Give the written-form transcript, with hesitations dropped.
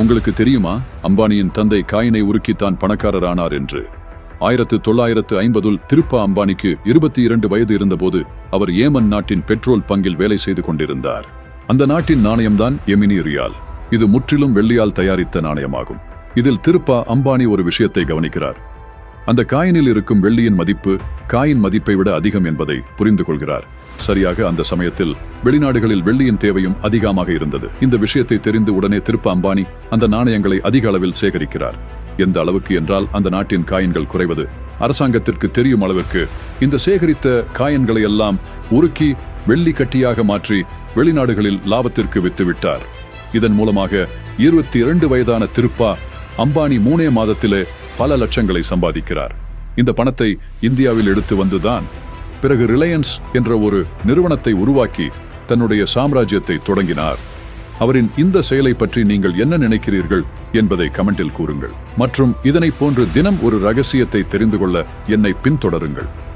உங்களுக்கு தெரியுமா, அம்பானியின் தந்தை காயினை உருக்கித்தான் பணக்காரரானார் என்று? 1950 திருப்பா அம்பானிக்கு 22 வயது இருந்தபோது அவர் ஏமன் நாட்டின் பெட்ரோல் பங்கில் வேலை செய்து கொண்டிருந்தார். அந்த நாட்டின் நாணயம்தான் எமினி ரியால். இது முற்றிலும் வெள்ளியால் தயாரித்த நாணயமாகும். இதில் திருப்பா அம்பானி ஒரு விஷயத்தை கவனிக்கிறார். அந்த காயினில் இருக்கும் வெள்ளியின் மதிப்பு காயின் மதிப்பை விட அதிகம் என்பதை புரிந்து கொள்கிறார். சரியாக அந்த சமயத்தில் வெளிநாடுகளில் வெள்ளியின் தேவையும் அதிகமாக இருந்தது. இந்த விஷயத்தை தெரிந்து உடனே திருப்பா அம்பானி அந்த நாணயங்களை அதிக அளவில் சேகரிக்கிறார். எந்த அளவுக்கு என்றால், அந்த நாட்டின் காயின்கள் குறைவது அரசாங்கத்திற்கு தெரியும் அளவிற்கு இந்த சேகரித்த காயின்களை எல்லாம் உருக்கி வெள்ளி கட்டியாக மாற்றி வெளிநாடுகளில் லாபத்திற்கு விற்றுவிட்டார். இதன் மூலமாக 22 வயதான திருப்பா அம்பானி 3 மாதத்திலே பல லட்சங்களை சம்பாதிக்கிறார். இந்த பணத்தை இந்தியாவில் எடுத்து வந்துதான் பிறகு ரிலையன்ஸ் என்ற ஒரு நிறுவனத்தை உருவாக்கி தன்னுடைய சாம்ராஜ்யத்தை தொடங்கினார். அவரின் இந்த செயலை பற்றி நீங்கள் என்ன நினைக்கிறீர்கள் என்பதை கமெண்டில் கூறுங்கள். மற்றும் இதனை போன்று தினம் ஒரு ரகசியத்தை தெரிந்து கொள்ள என்னை பின்தொடருங்கள்.